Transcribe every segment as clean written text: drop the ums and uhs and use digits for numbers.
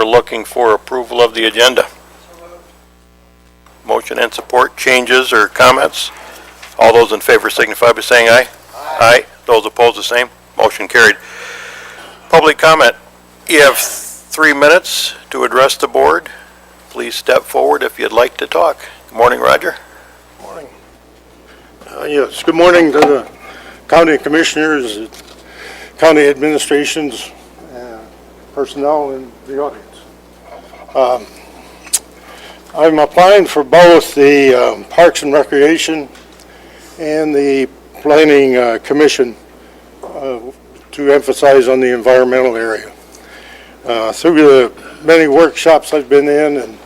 we're looking for approval of the agenda. Motion and support, changes or comments? All those in favor signify by saying aye. Aye. Those opposed, the same. Motion carried. Public comment. You have 3 minutes to address the board. Please step forward if you'd like to talk. Good morning, Roger. Morning. Yes, good morning to the county commissioners, county administrations, personnel in the audience. I'm applying for both the Parks and Recreation and the Planning Commission to emphasize on the environmental area. Through the many workshops I've been in and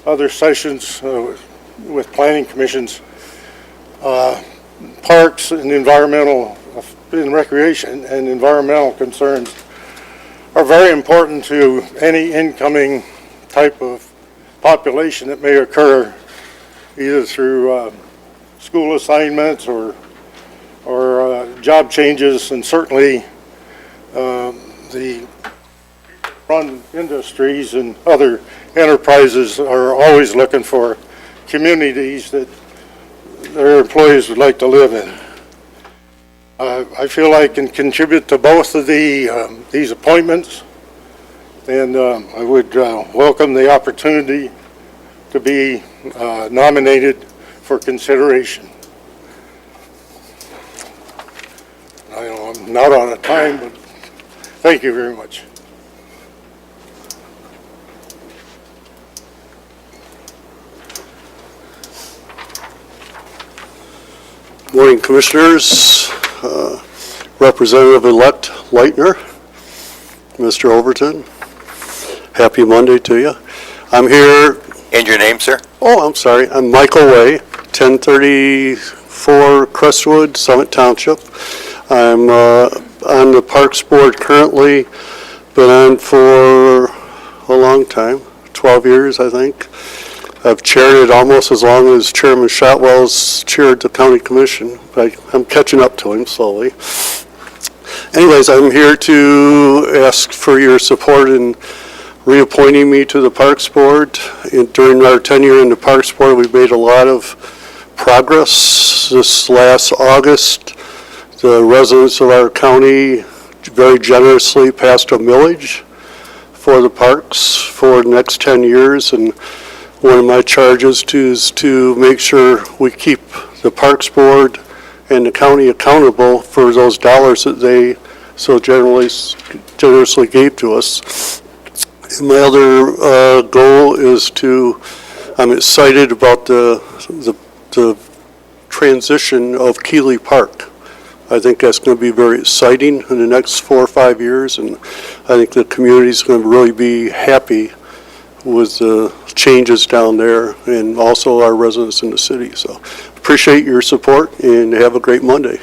other sessions with planning commissions, parks and environmental and recreation and environmental concerns are very important to any incoming type of population that may occur either through school assignments or job changes, and certainly the run industries and other enterprises are always looking for communities that their employees would like to live in. I feel I can contribute to both of these appointments, and I would welcome the opportunity to be nominated for consideration. I know I'm not on a time, but thank you very much. Morning, Commissioners. Representative-elect Leitner, Mr. Overton. Happy Monday to you. I'm here. And your name, sir? Oh, I'm sorry. I'm Michael Way, 1034 Crestwood, Summit Township. I'm on the Parks Board currently. Been on for a long time, 12 years, I think. I've chaired it almost as long as Chairman Shotwell's chaired the County Commission, but I'm catching up to him slowly. Anyways, I'm here to ask for your support in reappointing me to the Parks Board. During our tenure in the Parks Board, we've made a lot of progress. This last August, the residents of our county very generously passed a millage for the parks for the next 10 years, and one of my charges is to make sure we keep the Parks Board and the county accountable for those dollars that they so generously gave to us. And my other goal is I'm excited about the transition of Keeley Park. I think that's going to be very exciting in the next 4 or 5 years, and I think the community is going to really be happy with the changes down there, and also our residents in the city. So appreciate your support, and have a great Monday.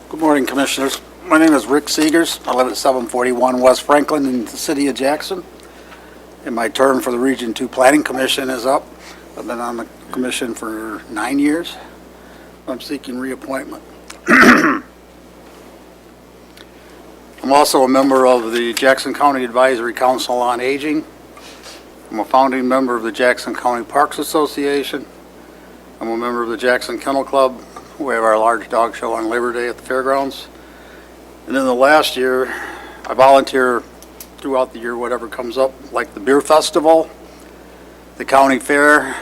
Good morning, Commissioners. My name is Rick Seegers. I live at 741 West Franklin in the city of Jackson, and my term for the Region 2 Planning Commission is up. I've been on the commission for 9 years. I'm seeking reappointment. I'm also a member of the Jackson County Advisory Council on Aging. I'm a founding member of the Jackson County Parks Association. I'm a member of the Jackson Kennel Club. We have our large dog show on Labor Day at the fairgrounds. And in the last year, I volunteer throughout the year, whatever comes up, like the Beer Festival, the county fair,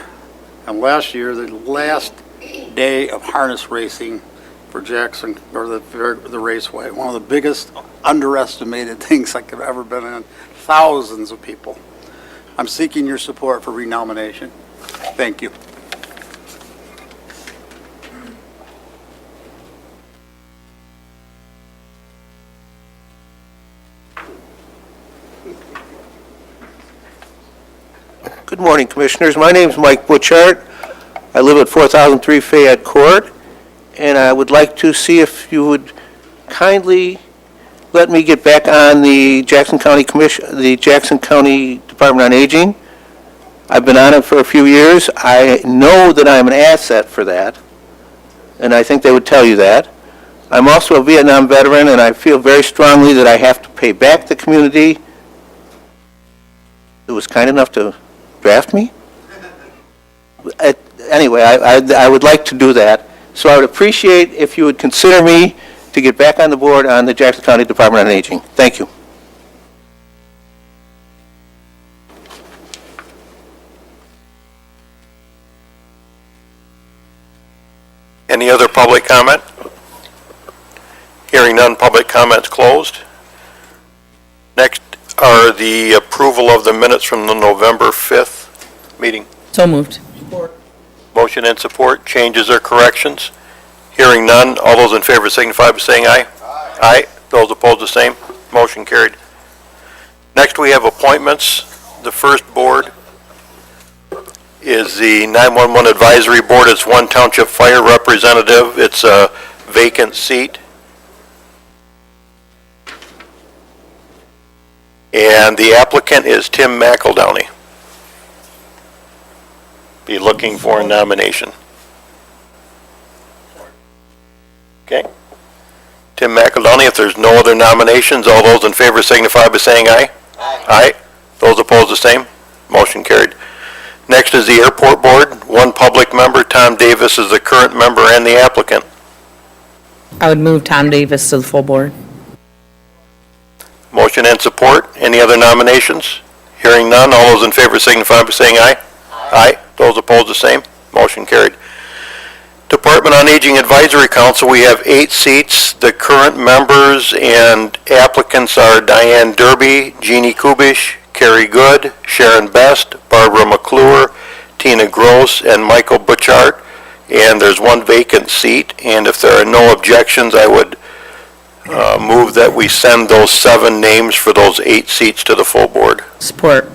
and last year, the last day of harness racing for Jackson, or the raceway. One of the biggest underestimated things I could have ever been in. Thousands of people. I'm seeking your support for renomination. Thank you. Good morning, Commissioners. My name is Mike Butchart. I live at 4003 Fayette Court, and I would like to see if you would kindly let me get back on the Jackson County Commission, the Jackson County Department on Aging. I've been on it for a few years. I know that I'm an asset for that, and I think they would tell you that. I'm also a Vietnam veteran, and I feel very strongly that I have to pay back the community that was kind enough to draft me. Anyway, I would like to do that, so I would appreciate if you would consider me to get back on the board on the Jackson County Department on Aging. Thank you. Any other public comment? Hearing none, public comments closed. Next are the approval of the minutes from the November 5th meeting. So moved. Motion and support, changes or corrections? Hearing none, all those in favor signify by saying aye. Aye. Those opposed, the same. Motion carried. Next, we have appointments. The first board is the 911 Advisory Board. It's one township fire representative. It's a vacant seat. And the applicant is Tim McEldowney. Be looking for a nomination. Okay. Tim McEldowney, if there's no other nominations, all those in favor signify by saying aye. Aye. Those opposed, the same. Motion carried. Next is the Airport Board. One public member, Tom Davis, is the current member and the applicant. I would move Tom Davis to the full board. Motion and support. Any other nominations? Hearing none, all those in favor signify by saying aye. Aye. Those opposed, the same. Motion carried. Department on Aging Advisory Council, we have 8 seats. The current members and applicants are Diane Derby, Jeannie Kubish, Carrie Good, Sharon Best, Barbara McClure, Tina Gross, and Michael Butchart. And there's one vacant seat, and if there are no objections, I would move that we send those 7 names for those 8 seats to the full board. Support.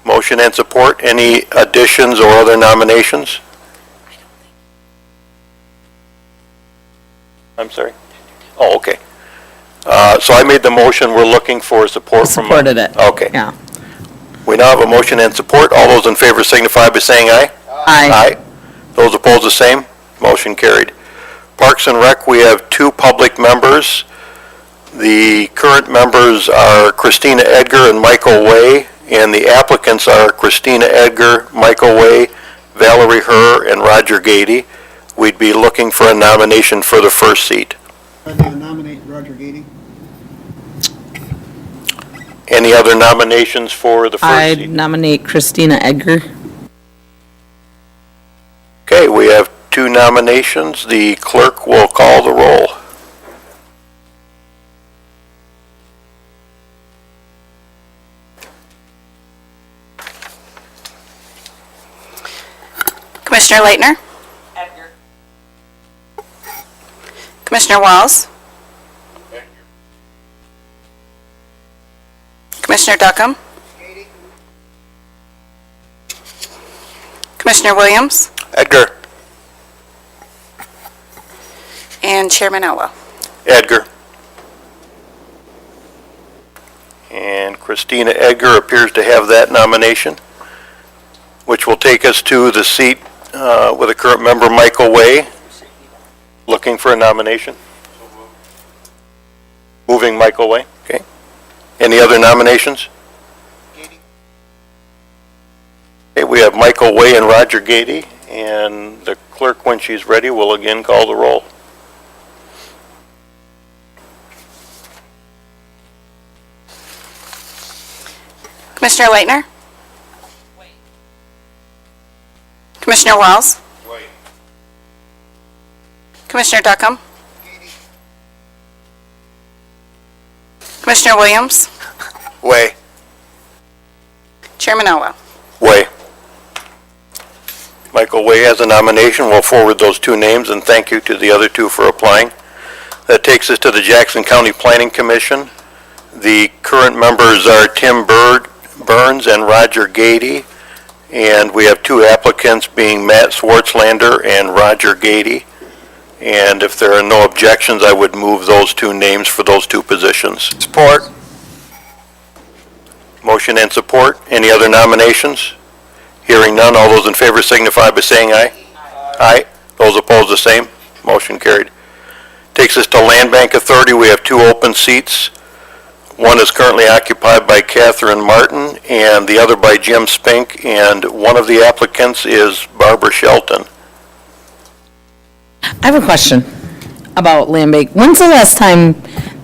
Motion and support. Any additions or other nominations? I'm sorry? Oh, okay. So I made the motion. We're looking for support from... Supported it. Okay. Yeah. We now have a motion and support. All those in favor signify by saying aye. Aye. Those opposed, the same. Motion carried. Parks and Rec, we have 2 public members. The current members are Christina Edgar and Michael Way, and the applicants are Christina Edgar, Michael Way, Valerie Herr, and Roger Gady. We'd be looking for a nomination for the first seat. I'd like to nominate Roger Gady. Any other nominations for the first I'd seat? nominate Christina Edgar. Okay, we have 2 nominations. The clerk will call the roll. Commissioner Leitner? Edgar. Commissioner Walls? Commissioner Duckham? Commissioner Williams? Edgar. And Chairman Elwell. Edgar. And Christina Edgar appears to have that nomination, which will take us to the seat with a current member, Michael Way. Looking for a nomination? Moving Michael Way, okay. Any other nominations? Okay, we have Michael Way and Roger Gady, and the clerk, when she's ready, will again call the roll. Commissioner Leitner? Commissioner Walls? Commissioner Duckham? Commissioner Williams? Way. Chairman Elwell. Way. Michael Way has a nomination. We'll forward those 2 names, and thank you to the other 2 for applying. That takes us to the Jackson County Planning Commission. The current members are Tim Burns and Roger Gady, and we have 2 applicants being Matt Swartzlander and Roger Gady. And if there are no objections, I would move those 2 names for those 2 positions. Support. Motion and support. Any other nominations? Hearing none, all those in favor signify by saying aye. Aye. Those opposed, the same. Motion carried. Takes us to Land Bank Authority. We have 2 open seats. One is currently occupied by Catherine Martin and the other by Jim Spink, and one of the applicants is Barbara Shelton. I have a question about Land Bank. When's the last time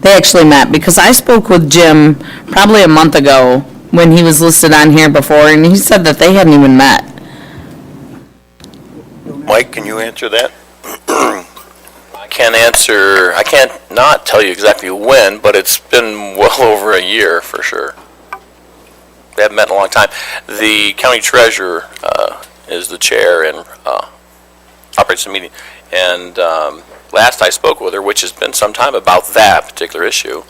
they actually met? Because I spoke with Jim probably a month ago when he was listed on here before, and he said that they hadn't even met. Mike, can you answer that? I can't not tell you exactly when, but it's been well over a year for sure. They haven't met in a long time. The county treasurer is the chair and operates the meeting. And last I spoke with her, which has been some time, about that particular issue,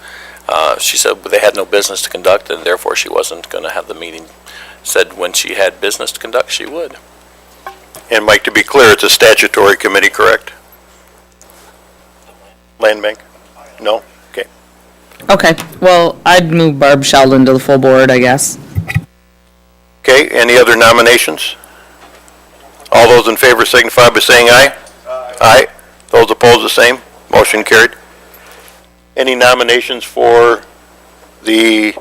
she said they had no business to conduct and therefore she wasn't going to have the meeting. Said when she had business to conduct, she would. And Mike, to be clear, it's a statutory committee, correct? Land Bank? No? Okay. Okay, well, I'd move Barb Sheldon to the full board, I guess. Okay, any other nominations? All those in favor signify by saying aye. Aye. Those opposed, the same. Motion carried. Any nominations for the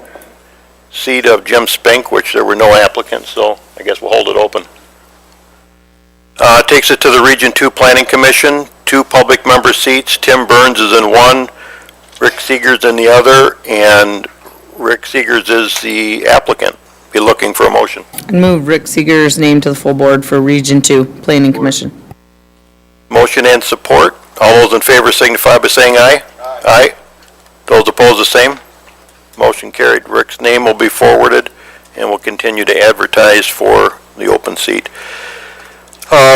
seat of Jim Spink, which there were no applicants, so I guess we'll hold it open. Takes it to the Region 2 Planning Commission, 2 public member seats. Tim Burns is in one, Rick Seegers in the other, and Rick Seegers is the applicant. Be looking for a motion. I'd move Rick Seeger's name to the full board for Region 2 Planning Commission. Motion and support. All those in favor signify by saying aye. Aye. Those opposed, the same. Motion carried. Rick's name will be forwarded, and we'll continue to advertise for the open seat.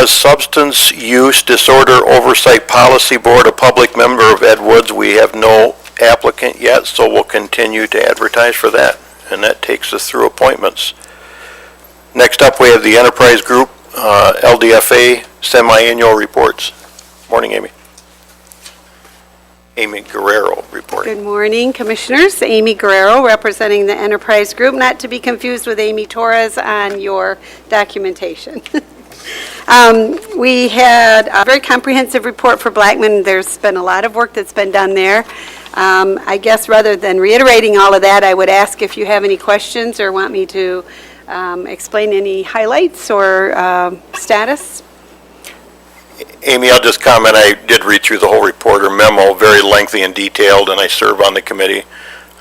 Substance Use Disorder Oversight Policy Board, a public member of Ed Woods. We have no applicant yet, so we'll continue to advertise for that, and that takes us through appointments. Next up, we have the Enterprise Group, LDFA semi-annual reports. Morning, Amy. Amy Guerrero reporting. Good morning, Commissioners. Amy Guerrero, representing the Enterprise Group, not to be confused with Amy Torres on your documentation. We had a very comprehensive report for Blackman. There's been a lot of work that's been done there. I guess rather than reiterating all of that, I would ask if you have any questions or want me to explain any highlights or status. Amy, I'll just comment, I did read through the whole report or memo, very lengthy and detailed, and I serve on the committee.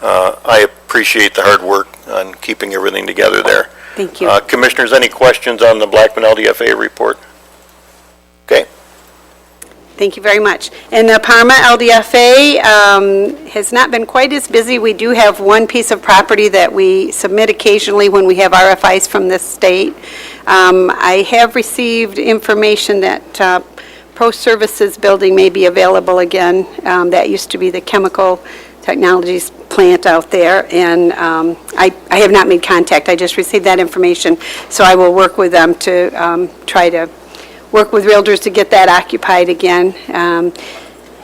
I appreciate the hard work on keeping everything together there. Thank you. Commissioners, any questions on the Blackman LDFA report? Okay. Thank you very much. And the Parma LDFA has not been quite as busy. We do have one piece of property that we submit occasionally when we have RFIs from this state. I have received information that Pro Services building may be available again. That used to be the chemical technologies plant out there, and I have not made contact. I just received that information, so I will work with them to try to work with realtors to get that occupied again.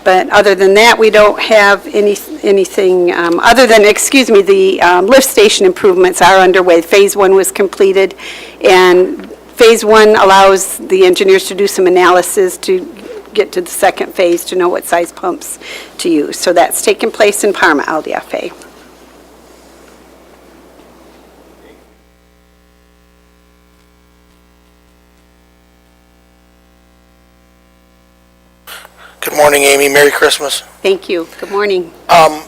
But other than that, we don't have anything other than, the lift station improvements are underway. Phase 1 was completed, and Phase 1 allows the engineers to do some analysis to get to the second phase to know what size pumps to use. So that's taking place in Parma LDFA. Good morning, Amy. Merry Christmas. Thank you. Good morning. I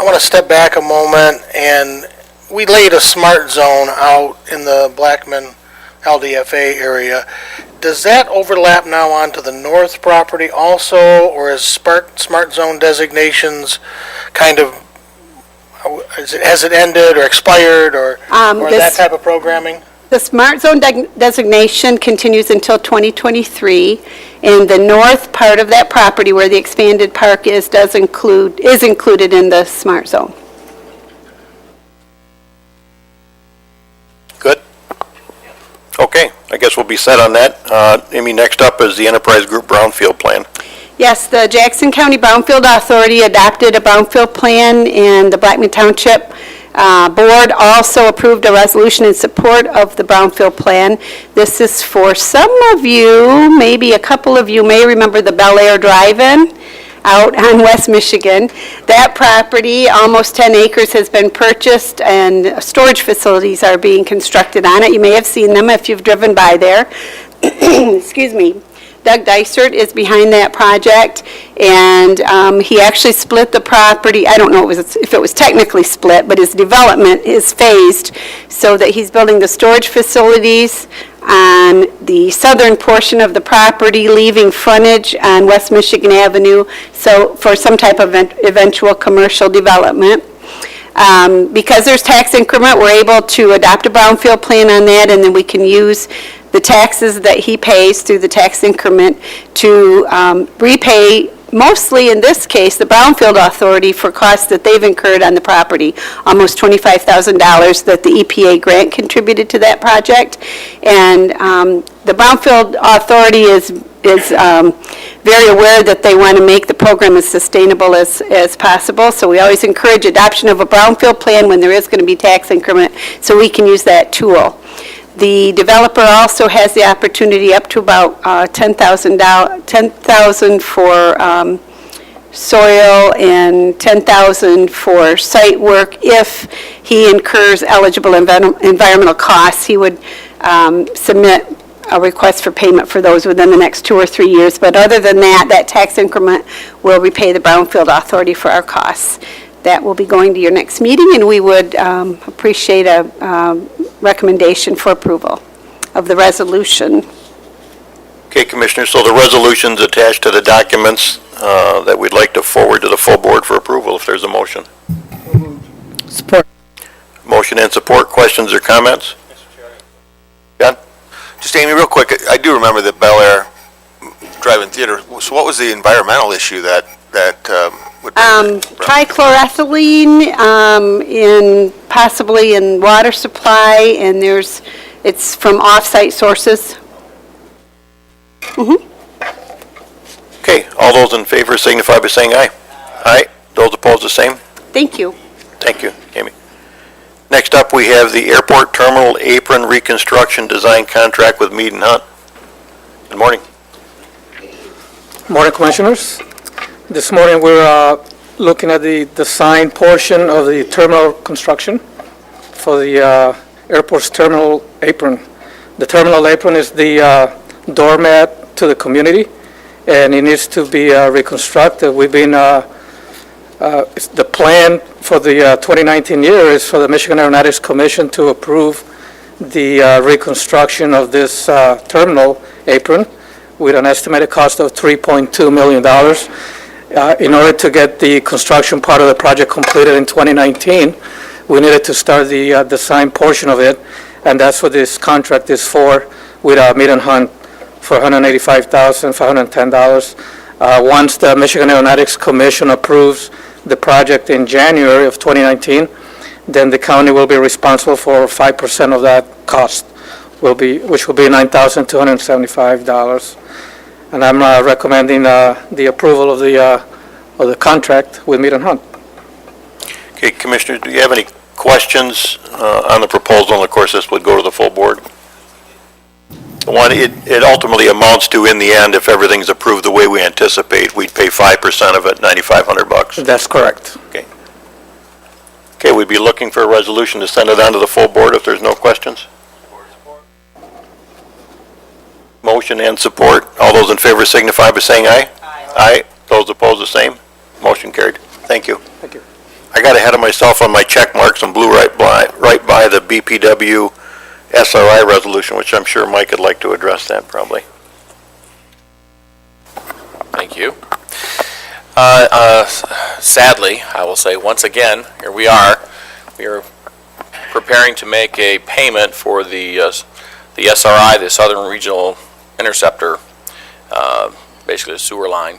want to step back a moment, and we laid a smart zone out in the Blackman LDFA area. Does that overlap now onto the north property also, or is smart zone designations kind of, has it ended or expired, or that type of programming? The Smart Zone designation continues until 2023, and the north part of that property where the expanded park is included in the Smart Zone. Good. Okay, I guess we'll be set on that. Amy, next up is the Enterprise Group Brownfield Plan. Yes, the Jackson County Brownfield Authority adopted a brownfield plan, and the Blackman Township Board also approved a resolution in support of the Brownfield plan. This is for some of you, maybe a couple of you may remember the Bel Air Drive-In out on West Michigan. That property, almost 10 acres, has been purchased, and storage facilities are being constructed on it. You may have seen them if you've driven by there. Excuse me. Doug Dysert is behind that project, and he actually split the property. I don't know if it was technically split, but his development is phased so that he's building the storage facilities on the southern portion of the property, leaving frontage on West Michigan Avenue, so for some type of eventual commercial development. Because there's tax increment, we're able to adopt a brownfield plan on that, and then we can use the taxes that he pays through the tax increment to repay, mostly in this case, the Brownfield Authority for costs that they've incurred on the property, almost $25,000 that the EPA grant contributed to that project. And the Brownfield Authority is very aware that they want to make the program as sustainable as possible, so we always encourage adoption of a brownfield plan when there is going to be tax increment, so we can use that tool. The developer also has the opportunity up to about $10,000 for soil and $10,000 for site work. If he incurs eligible environmental costs, he would submit a request for payment for those within the next 2 or 3 years. But other than that, that tax increment will repay the Brownfield Authority for our costs. That will be going to your next meeting, and we would appreciate a recommendation for approval of the resolution. Okay, Commissioner, so the resolution's attached to the documents that we'd like to forward to the full board for approval, if there's a motion. Support. Motion and support, questions or comments? John? Just Amy, real quick, I do remember the Bel Air Drive-In Theater. So what was the environmental issue that would bring Trichloroethylene possibly in water supply, and it's from off-site sources. Okay, all those in favor signify by saying aye. Aye. Those opposed, the same. Thank you. Thank you, Amy. Next up, we have the Airport Terminal Apron Reconstruction Design Contract with Mead and Hunt. Good morning. Morning, Commissioners. This morning, we're looking at the design portion of the terminal construction for the airport's terminal apron. The terminal apron is the doormat to the community, and it needs to be reconstructed. We've been, the plan for the 2019 year is for the Michigan Aeronautics Commission to approve the reconstruction of this terminal apron with an estimated cost of $3.2 million. In order to get the construction part of the project completed in 2019, we needed to start the design portion of it, and that's what this contract is for with Mead and Hunt for $185,510. Once the Michigan Aeronautics Commission approves the project in January of 2019, then the county will be responsible for 5% of that cost, which will be $9,275. And I'm recommending the approval of the contract with Mead and Hunt. Okay, Commissioner, do you have any questions on the proposal? And of course, this would go to the full board. One, it ultimately amounts to, in the end, if everything's approved the way we anticipate, we'd pay 5% of it, $9,500. That's correct. Okay. Okay, we'd be looking for a resolution to send it on to the full board if there's no questions. Motion and support. All those in favor signify by saying aye. Aye. Those opposed, the same. Motion carried. Thank you. Thank you. I got ahead of myself on my check marks and blew right by the BPW SRI resolution, which I'm sure Mike would like to address that probably. Thank you. Sadly, I will say once again, here we are preparing to make a payment for the SRI, the Southern Regional Interceptor, basically a sewer line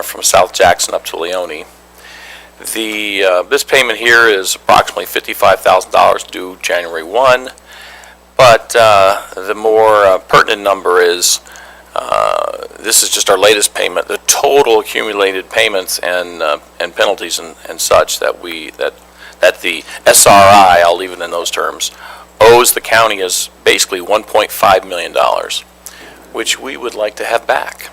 from South Jackson up to Leone. This payment here is approximately $55,000 due January 1, but the more pertinent number is this is just our latest payment. The total accumulated payments and penalties and such that that the SRI, I'll leave it in those terms, owes the county is basically $1.5 million, which we would like to have back.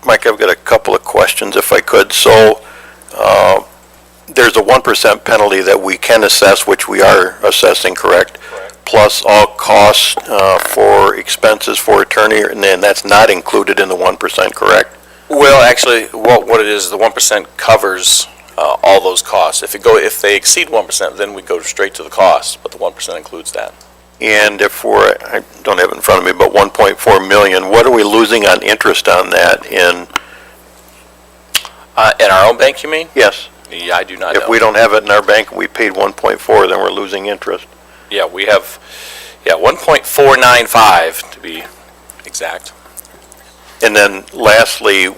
Mike, I've got a couple of questions if I could. So, there's a 1% penalty that we can assess, which we are assessing, correct? Plus all costs for expenses for attorney, and then that's not included in the 1%, correct? Well, actually, what it is, the 1% covers all those costs. If they exceed 1%, then we go straight to the cost, but the 1% includes that. And if I don't have it in front of me, but 1.4 million, what are we losing on interest on that in? In our own bank, you mean? Yes. Yeah, I do not know. If we don't have it in our bank and we paid 1.4, then we're losing interest. Yeah, we have, 1.495 to be exact. And then lastly,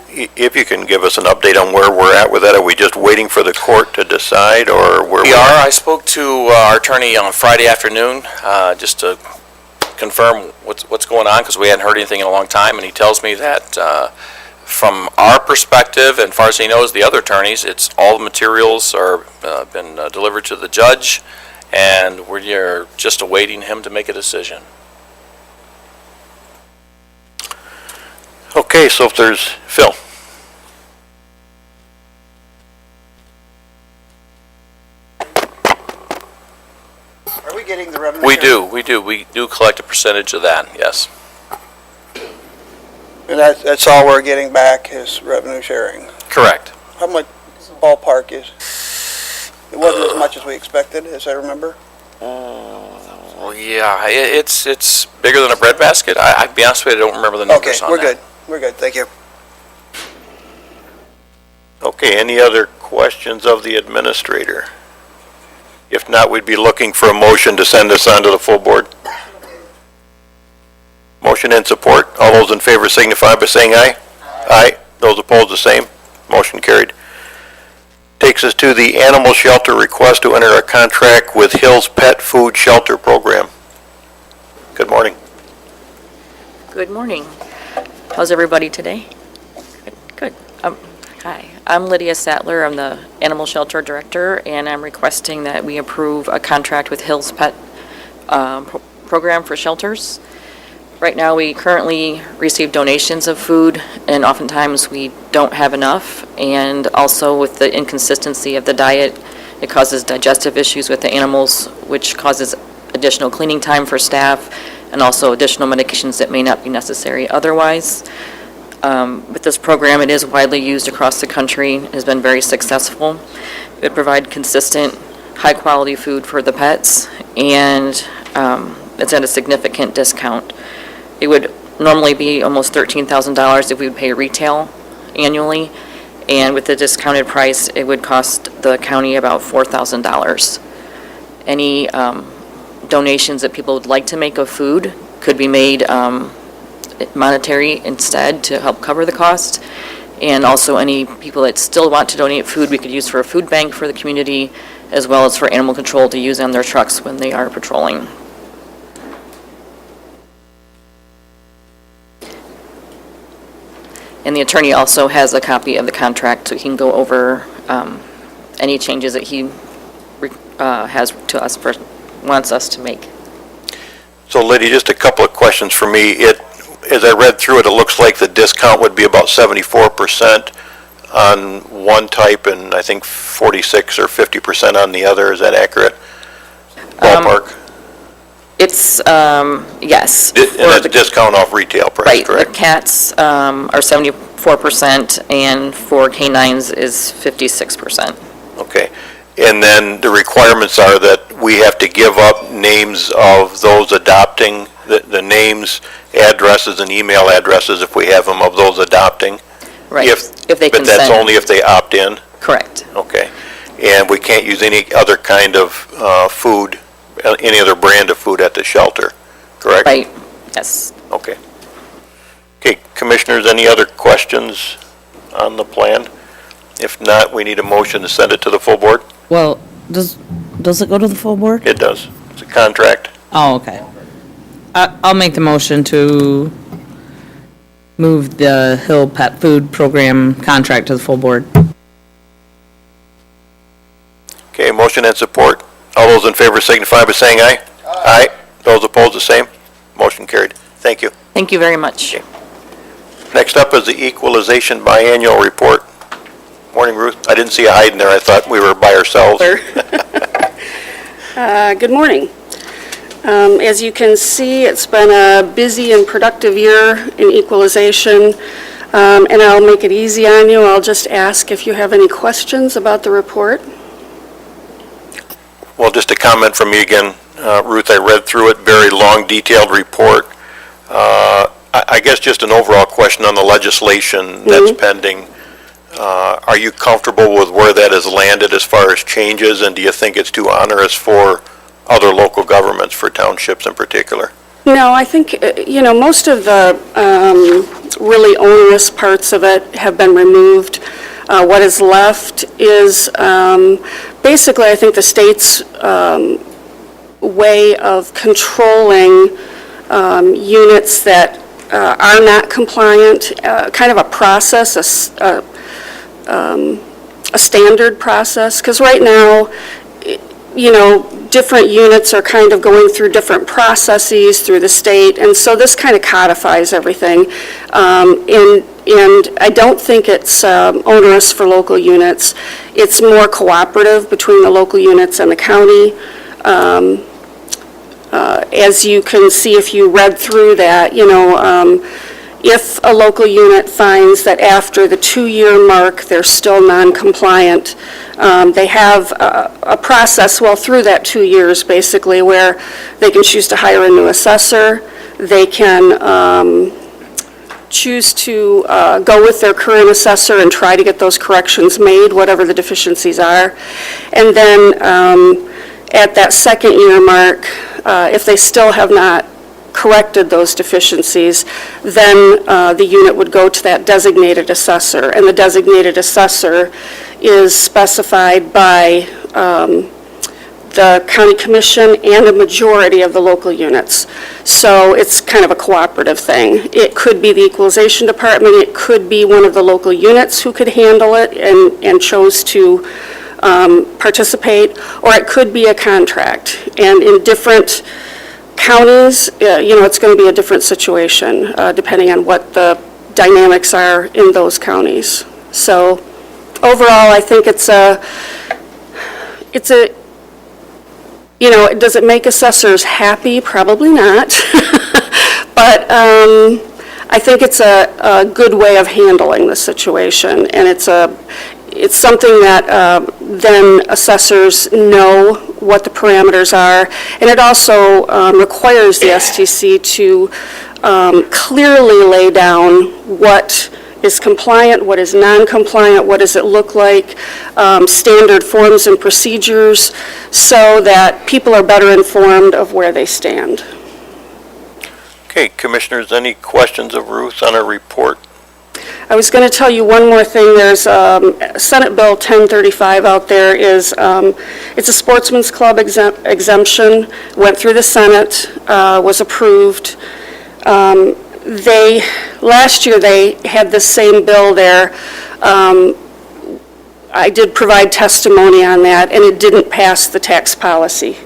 if you can give us an update on where we're at with that, are we just waiting for the court to decide, or where We are. I spoke to our attorney on Friday afternoon, just to confirm what's going on, because we hadn't heard anything in a long time, and he tells me that from our perspective, and far as he knows, the other attorneys, it's all the materials are been delivered to the judge, and we're just awaiting him to make a decision. Okay, so if there's, Phil. Are we getting the revenue? We share? we do collect a percentage of that, yes. And that's all we're getting back is revenue sharing. Correct. How much ballpark is? It wasn't as much as we expected, as I remember. Well, yeah, it's bigger than a breadbasket. I'd be honest with you, I don't remember the numbers on that. Okay, we're good. We're good, thank you. Okay, any other questions of the administrator? If not, we'd be looking for a motion to send this on to the full board. Motion and support. All those in favor signify by saying aye. Aye. Those opposed, the same. Motion carried. Takes us to the animal shelter request to enter a contract with Hills Pet Food Shelter Program. Good morning. Good morning. How's everybody today? Good. Hi, I'm Lydia Sattler. I'm the Animal Shelter Director, and I'm requesting that we approve a contract with Hills Pet Program for shelters. Right now, we currently receive donations of food, and oftentimes we don't have enough. And also with the inconsistency of the diet, it causes digestive issues with the animals, which causes additional cleaning time for staff, and also additional medications that may not be necessary otherwise. With this program, it is widely used across the country, has been very successful. It provides consistent, high-quality food for the pets, and it's at a significant discount. It would normally be almost $13,000 if we would pay retail annually, and with the discounted price, it would cost the county about $4,000. Any donations that people would like to make of food could be made monetary instead to help cover the cost. And also any people that still want to donate food, we could use for a food bank for the community, as well as for animal control to use on their trucks when they are patrolling. And the attorney also has a copy of the contract, so he can go over any changes that he has to us, wants us to make. So Lydia, just a couple of questions for me. As I read through it, it looks like the discount would be about 74% on one type and I think 46 or 50% on the other. Is that accurate? Ballpark? It's, yes. And that's a discount off retail price, Right, correct? the cats are 74%, and for canines is 56%. Okay. And then the requirements are that we have to give up names of those adopting, the names, addresses, and email addresses if we have them of those adopting. Right, if they But that's consent. only if they opt in? Correct. Okay. And we can't use any other kind of food, any other brand of food at the shelter, correct? Right, yes. Okay. Okay, commissioners, any other questions on the plan? If not, we need a motion to send it to the full board? Well, does it go to the full board? It does. It's a contract. Oh, okay. I'll make the motion to move the Hill Pet Food Program contract to the full board. Okay, motion and support. All those in favor signify by saying aye. Aye. Those opposed, the same. Motion carried. Thank you. Thank you very much. Next up is the equalization biannual report. Morning, Ruth. I didn't see a hide in there. I thought we were by ourselves. Good morning. As you can see, it's been a busy and productive year in equalization, and I'll make it easy on you. I'll just ask if you have any questions about the report. Well, just a comment from me again, Ruth. I read through it, very long, detailed report. I guess just an overall question on the legislation that's pending. Are you comfortable with where that has landed as far as changes, and do you think it's too onerous for other local governments, for townships in particular? No, I think, most of the really onerous parts of it have been removed. What is left is basically, I think, the state's way of controlling units that are not compliant, kind of a process, a standard process, because right now, different units are kind of going through different processes through the state, and so this kind of codifies everything. And I don't think it's onerous for local units. It's more cooperative between the local units and the county. As you can see if you read through that, if a local unit finds that after the 2-year mark they're still non-compliant, they have a process, through that 2 years basically, where they can choose to hire a new assessor. They can choose to go with their current assessor and try to get those corrections made, whatever the deficiencies are. And then at that 2nd year mark, if they still have not corrected those deficiencies, then the unit would go to that designated assessor, and the designated assessor is specified by the county commission and a majority of the local units. So it's kind of a cooperative thing. It could be the equalization department, it could be one of the local units who could handle it and chose to participate, or it could be a contract. And in different counties, it's going to be a different situation depending on what the dynamics are in those counties. So overall, I think it's a, does it make assessors happy? Probably not. But I think it's a good way of handling the situation, and it's something that then assessors know what the parameters are, and it also requires the STC to clearly lay down what is compliant, what is non-compliant, what does it look like, standard forms and procedures, so that people are better informed of where they stand. Okay, Commissioners, any questions of Ruth on her report? I was going to tell you one more thing. There's Senate Bill 1035 out there. It's a sportsman's club exemption, went through the Senate, was approved. Last year they had the same bill there. I did provide testimony on that, and it didn't pass the Tax Policy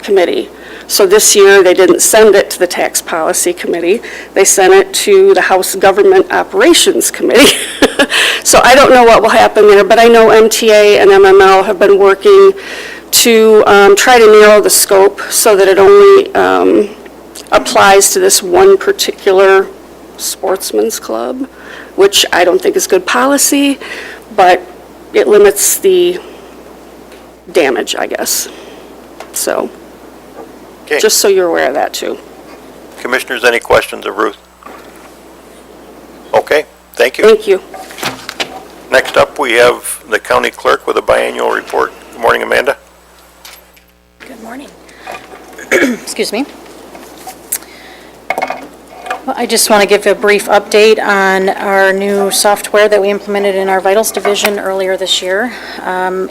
Committee. So this year, they didn't send it to the Tax Policy Committee. They sent it to the House Government Operations Committee. So I don't know what will happen there, but I know MTA and MML have been working to try to narrow the scope so that it only applies to this one particular sportsman's club, which I don't think is good policy, but it limits the damage, I guess. So. Okay. Just so you're aware of that, too. Commissioners, any questions of Ruth? Okay, thank you. Thank you. Next up, we have the county clerk with a biannual report. Good morning, Amanda. Good morning. Excuse me. Well, I just want to give a brief update on our new software that we implemented in our Vitals division earlier this year.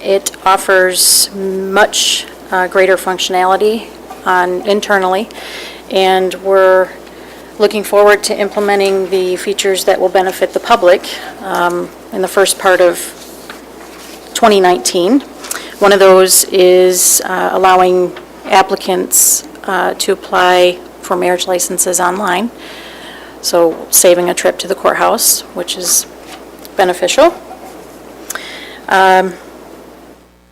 It offers much greater functionality internally, and we're looking forward to implementing the features that will benefit the public in the first part of 2019. One of those is allowing applicants to apply for marriage licenses online, so saving a trip to the courthouse, which is beneficial.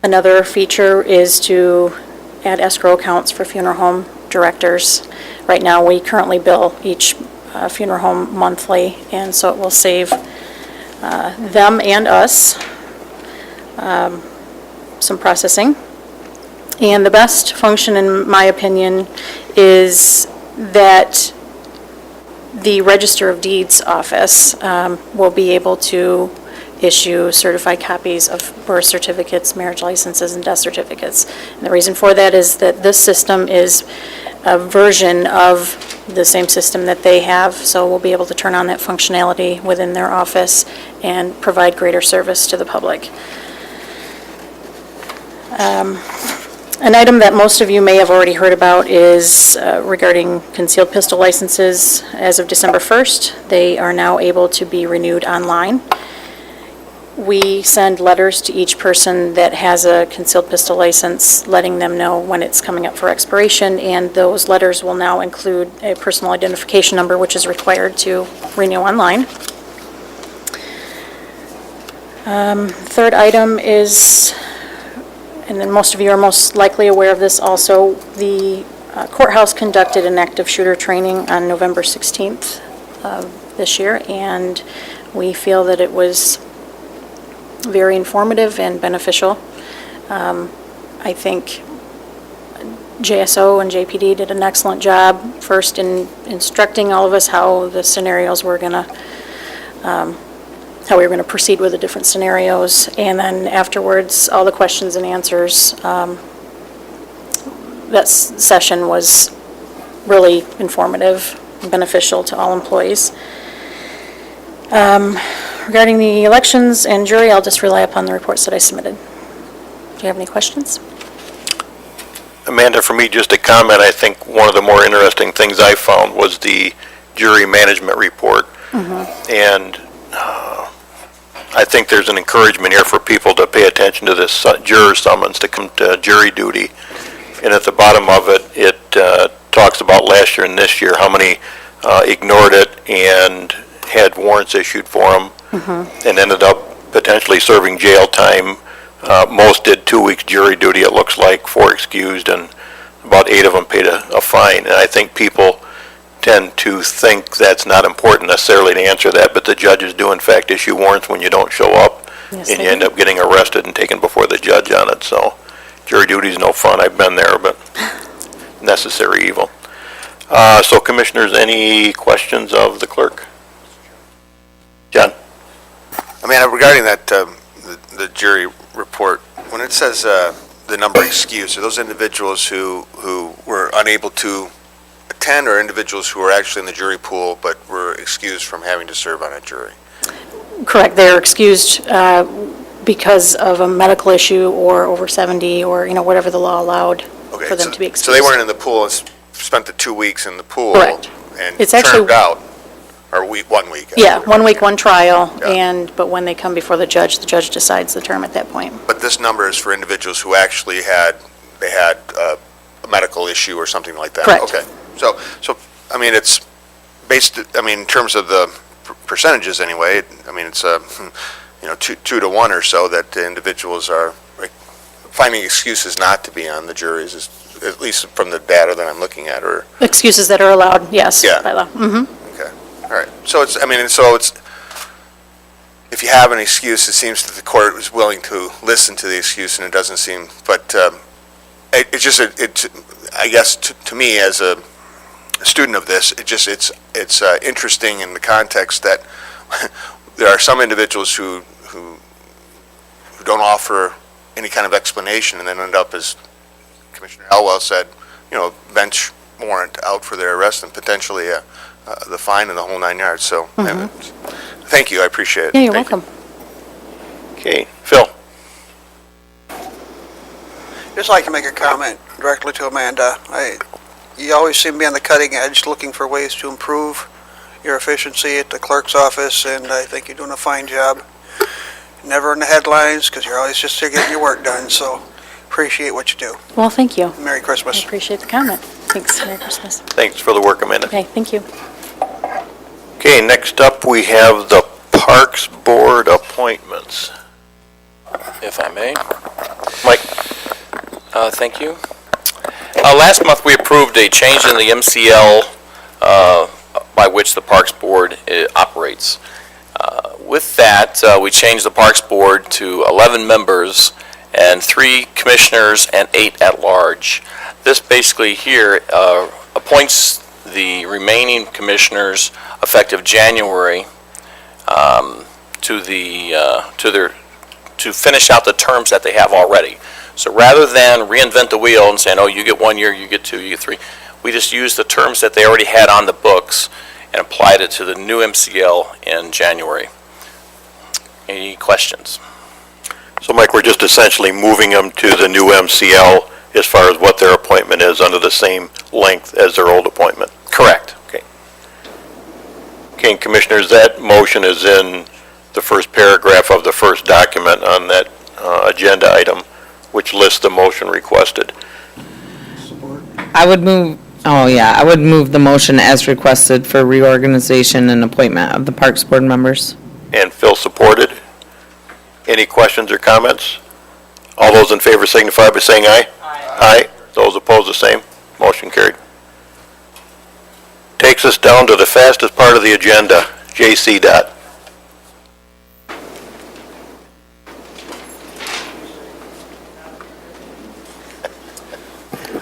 Another feature is to add escrow accounts for funeral home directors. Right now, we currently bill each funeral home monthly, and so it will save them and us some processing. And the best function, in my opinion, is that the Register of Deeds office will be able to issue certified copies of birth certificates, marriage licenses, and death certificates. And the reason for that is that this system is a version of the same system that they have, so we'll be able to turn on that functionality within their office and provide greater service to the public. An item that most of you may have already heard about is regarding concealed pistol licenses. As of December 1st, they are now able to be renewed online. We send letters to each person that has a concealed pistol license, letting them know when it's coming up for expiration, and those letters will now include a personal identification number, which is required to renew online. Third item is, and then most of you are most likely aware of this also, the courthouse conducted an active shooter training on November 16th of this year, and we feel that it was very informative and beneficial. I think JSO and JPD did an excellent job, first in instructing all of us how the scenarios were going to, how we were going to proceed with the different scenarios, and then afterwards, all the questions and answers. That session was really informative and beneficial to all employees. Regarding the elections and jury, I'll just rely upon the reports that I submitted. Do you have any questions? Amanda, for me, just a comment, I think one of the more interesting things I found was the jury management report. And I think there's an encouragement here for people to pay attention to this juror summons to come to jury duty. And at the bottom of it, it talks about last year and this year, how many ignored it and had warrants issued for them and ended up potentially serving jail time. Most did 2 weeks jury duty, it looks like, 4 excused, and about 8 of them paid a fine. And I think people tend to think that's not important necessarily to answer that, but the judges do in fact issue warrants when you don't show up, Yes, and they you end do. up getting arrested and taken before the judge on it. So jury duty's no fun. I've been there, but necessary evil. So commissioners, any questions of the clerk? John? I mean, regarding that, the jury report, when it says the number excused, are those individuals who were unable to attend, or individuals who were actually in the jury pool but were excused from having to serve on a jury? Correct. They're excused because of a medical issue or over 70 or, whatever the law allowed Okay, for them to be excused. So they weren't in the pool and spent the 2 weeks in the pool? Correct. And It's actually- turned out, or 1 week? Yeah, 1 week, 1 trial, Yeah. but when they come before the judge decides the term at that point. But this number is for individuals who actually had a medical issue or something like that? Correct. Okay. So, I mean, it's based, in terms of the percentages anyway, it's, 2 to 1 or so that the individuals are finding excuses not to be on the juries, at least from the data that I'm looking at, or? Excuses that are allowed, yes, Yeah. by law. Okay, all right. So it's, if you have an excuse, it seems that the court was willing to listen to the excuse, and it doesn't seem, but I guess to me, as a student of this, it's interesting in the context that there are some individuals who don't offer any kind of explanation and then end up, as Commissioner Elwell said, bench warrant out for their arrest and potentially the fine and the whole 9 yards. So, thank you, I appreciate it. Yeah, you're Thank you. welcome. Okay, Phil? Just like to make a comment directly to Amanda. You always seem to be on the cutting edge, looking for ways to improve your efficiency at the clerk's office, and I think you're doing a fine job. Never in the headlines, because you're always just there getting your work done, so appreciate what you do. Well, thank you. Merry I Christmas. appreciate the comment. Thanks. Merry Christmas. Thanks for the work, Amanda. Okay, thank you. Okay, next up, we have the Parks Board appointments. If I may. Mike? Thank you. Last month, we approved a change in the MCL by which the Parks Board operates. With that, we changed the Parks Board to 11 members and 3 commissioners and 8 at-large. This basically here appoints the remaining commissioners effective January to finish out the terms that they have already. So rather than reinvent the wheel and saying, oh, you get 1 year, you get 2, you get 3, we just used the terms that they already had on the books and applied it to the new MCL in January. Any questions? So Mike, we're just essentially moving them to the new MCL as far as what their appointment is under the same length as their old appointment? Correct. Okay. Okay, and Commissioners, that motion is in the first paragraph of the first document on that agenda item, which lists the motion requested. I would move the motion as requested for reorganization and appointment of the Parks Board members. And Phil supported. Any questions or comments? All those in favor signify by saying aye. Aye. Those opposed, the same. Motion carried. Takes us down to the fastest part of the agenda, J.C. Dot.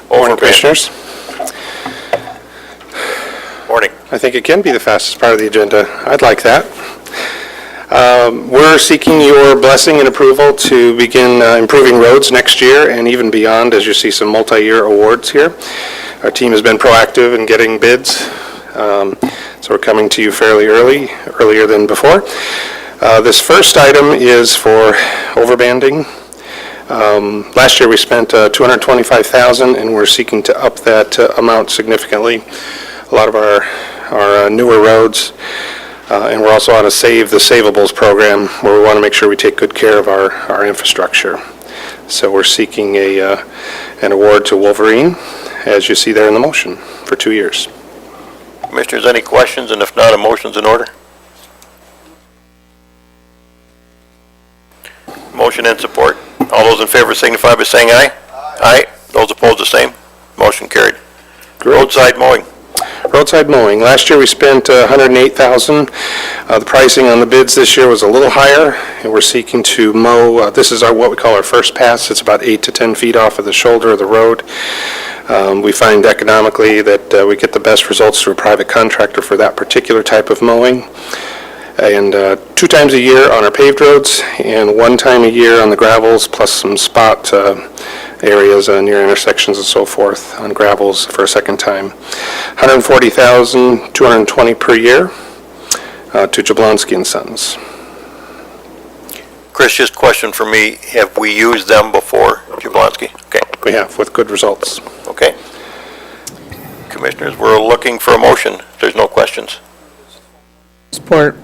Morning, Commissioners. Morning. I think it can be the fastest part of the agenda. I'd like that. We're seeking your blessing and approval to begin improving roads next year and even beyond, as you see some multi-year awards here. Our team has been proactive in getting bids, so we're coming to you fairly earlier than before. This first item is for overbanding. Last year we spent $225,000, and we're seeking to up that amount significantly. A lot of our newer roads, and we're also on a Save the Savables program where we want to make sure we take good care of our infrastructure. So we're seeking an award to Wolverine, as you see there in the motion, for 2 years. Commissioners, any questions? And if not, a motion's in order. Motion and support. All those in favor signify by saying aye. Aye. Those opposed, the same. Motion carried. Roadside mowing. Roadside mowing. Last year we spent $108,000. The pricing on the bids this year was a little higher, and we're seeking to mow. This is what we call our first pass. It's about 8 to 10 feet off of the shoulder of the road. We find economically that we get the best results through a private contractor for that particular type of mowing. And 2 times a year on our paved roads, and 1 time a year on the gravels, plus some spot areas near intersections and so forth on gravels for a second time. $140,220 per year to Jablonski and Sons. Chris, just a question for me. Have we used them before, Jablonski? Okay. We have, with good results. Okay. Commissioners, we're looking for a motion. There's no questions. Support.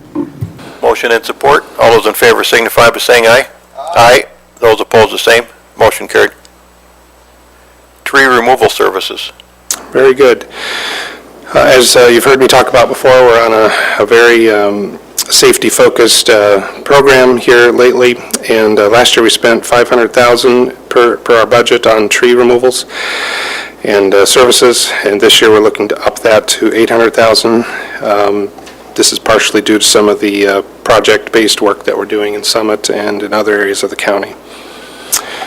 Motion and support. All those in favor signify by saying aye. Aye. Those opposed, the same. Motion carried. Tree removal services. Very good. As you've heard me talk about before, we're on a very safety-focused program here lately, and last year we spent $500,000 per our budget on tree removals and services, and this year we're looking to up that to $800,000. This is partially due to some of the project-based work that we're doing in Summit and in other areas of the county.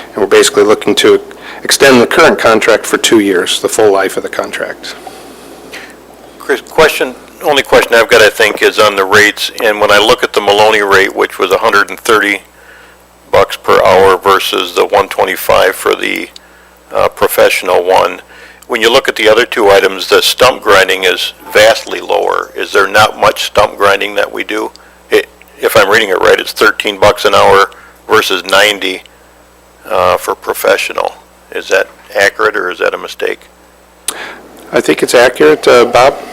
And we're basically looking to extend the current contract for 2 years, the full life of the contract. Chris, only question I've got, I think, is on the rates. And when I look at the Maloney rate, which was $130 per hour versus the $125 for the professional one, when you look at the other 2 items, the stump grinding is vastly lower. Is there not much stump grinding that we do? If I'm reading it right, it's $13 an hour versus $90 for professional. Is that accurate, or is that a mistake? I think it's accurate. Bob, do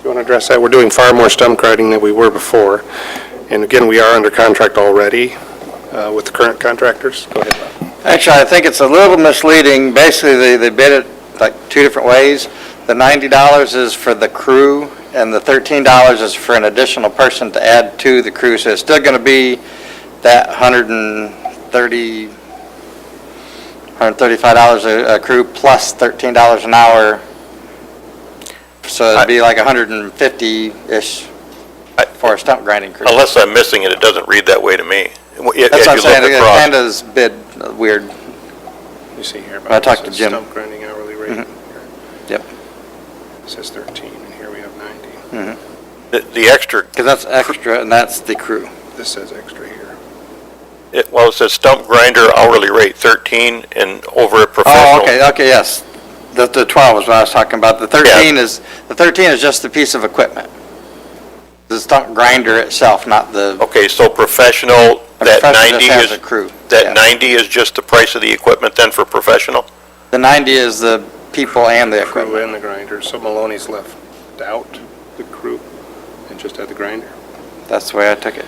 you want to address that? We're doing far more stump grinding than we were before. And again, we are under contract already with the current contractors. Go ahead, Bob. Actually, I think it's a little misleading. Basically, they bid it like two different ways. The $90 is for the crew, and the $13 is for an additional person to add to the crew. So it's still going to be that $135 a crew plus $13 an hour. So it'd be like 150-ish for a stump grinding crew. Unless I'm missing it, it doesn't read that way to me. That's what I'm saying. It kind of is bid weird. You see here. I talked to Jim. Stump grinding hourly rate. Yep. It says 13, and here we have 90. The extra, Because that's extra, and that's the crew. This says extra here. it says stump grinder hourly rate 13 and over at Oh, professional. okay, yes. The 12 is what I was talking about. The 13 is just the piece of equipment. The stump grinder itself, not the. Okay, so professional, that professional 90 just has is, a crew. that Yeah. 90 is just the price of the equipment then for professional? The 90 is the people and the Crew equipment. and the grinder, so Maloney's left out the crew and just had the grinder. That's the way I took it.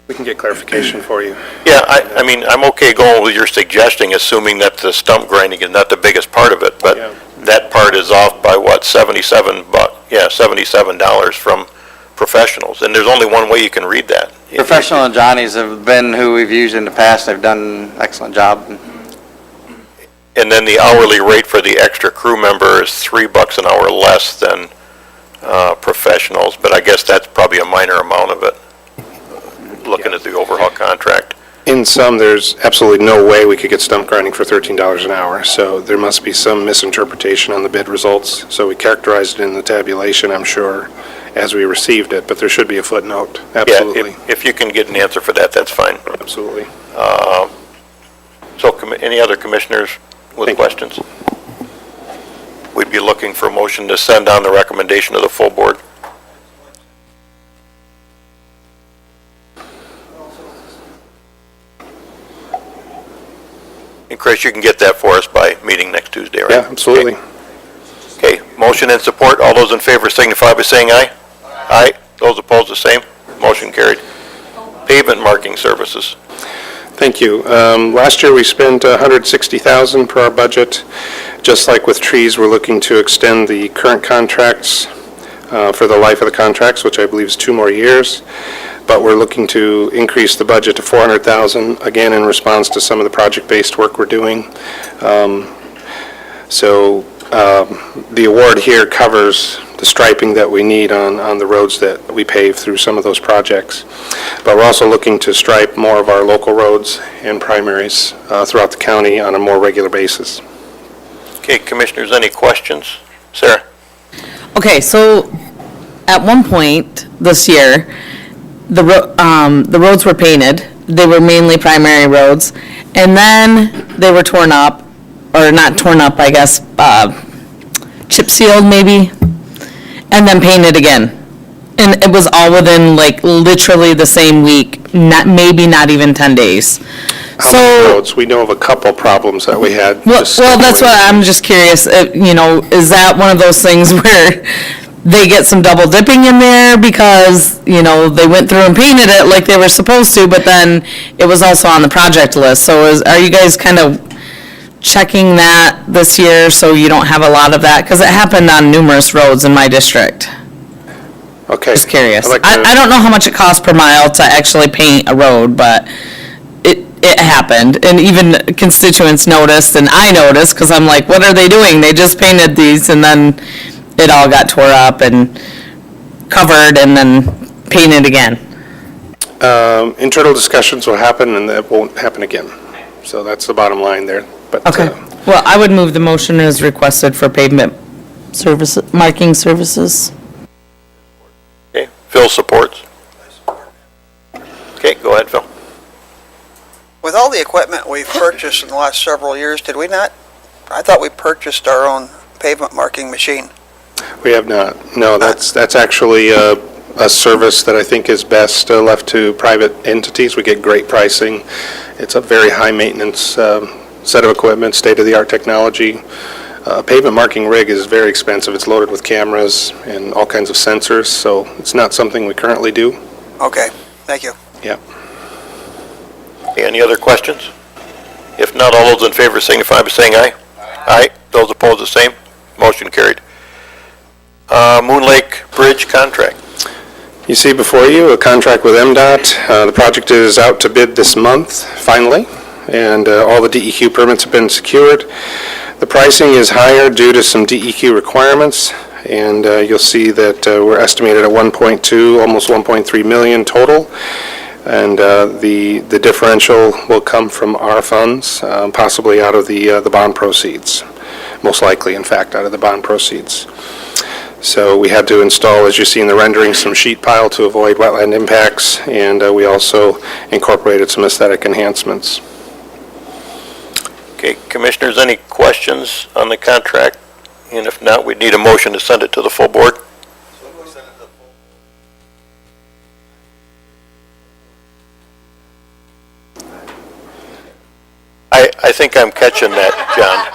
We can get clarification for you. Yeah, I mean, I'm okay going with your suggesting, assuming that the stump grinding is not the biggest part of it, but Yeah. that part is off by what, $77 from professionals, and there's only one way you can read that. Professional and Johnny's have been who we've used in the past. They've done an excellent job. And then the hourly rate for the extra crew member is $3 an hour less than professionals, but I guess that's probably a minor amount of it, looking at the overhaul contract. In some, there's absolutely no way we could get stump grinding for $13 an hour, so there must be some misinterpretation on the bid results. So we characterized it in the tabulation, I'm sure, as we received it, but there should be a footnote, absolutely. Yeah, if you can get an answer for that, that's fine. Absolutely. So any other commissioners with questions? We'd be looking for a motion to send on the recommendation of the full board. And Chris, you can get that for us by meeting next Tuesday, right? Yeah, absolutely. Okay, motion and support. All those in favor signify by saying aye. Aye. Those opposed, the same. Motion carried. Pavement marking services. Thank you. Last year, we spent $160,000 per our budget. Just like with trees, we're looking to extend the current contracts for the life of the contracts, which I believe is 2 more years. But we're looking to increase the budget to $400,000, again, in response to some of the project-based work we're doing. The award here covers the striping that we need on the roads that we pave through some of those projects. But we're also looking to stripe more of our local roads and primaries throughout the county on a more regular basis. Okay, commissioners, any questions? Sarah? Okay, so at one point this year, the roads were painted. They were mainly primary roads, and then they were torn up, or not torn up, I guess, chip sealed maybe, and then painted again. And it was all within like literally the same week, maybe not even 10 days. How many roads? We know of a couple problems that we had. Well, that's what I'm just curious, is that one of those things where they get some double dipping in there because, they went through and painted it like they were supposed to, but then it was also on the project list. So are you guys kind of checking that this year so you don't have a lot of that? Because it happened on numerous roads in my district. Okay. Just curious. I'd like to- I don't know how much it costs per mile to actually paint a road, but it happened, and even constituents noticed, and I noticed, because I'm like, what are they doing? They just painted these, and then it all got tore up and covered, and then painted again. Internal discussions will happen, and that won't happen again. So that's the bottom line there. But Okay. Well, I would move the motion as requested for pavement marking services. Okay, Phil supports. Okay, go ahead, Phil. With all the equipment we've purchased in the last several years, did we not? I thought we purchased our own pavement marking machine. We have not. No, that's actually a service that I think is best left to private entities. We get great pricing. It's a very high maintenance set of equipment, state-of-the-art technology. A pavement marking rig is very expensive. It's loaded with cameras and all kinds of sensors, so it's not something we currently do. Okay, thank you. Yeah. Okay, any other questions? If not, all those in favor signify by saying aye. Aye. Those opposed, the same. Motion carried. Moon Lake Bridge contract. You see before you a contract with MDOT. The project is out to bid this month, finally, and all the DEQ permits have been secured. The pricing is higher due to some DEQ requirements, and you'll see that we're estimated at 1.2, almost 1.3 million total, and the differential will come from our funds, possibly out of the bond proceeds, most likely, in fact, out of the bond proceeds. So we had to install, as you see in the rendering, some sheet pile to avoid wetland impacts, and we also incorporated some aesthetic enhancements. Okay, Commissioners, any questions on the contract? And if not, we'd need a motion to send it to the full board. I think I'm catching that, John.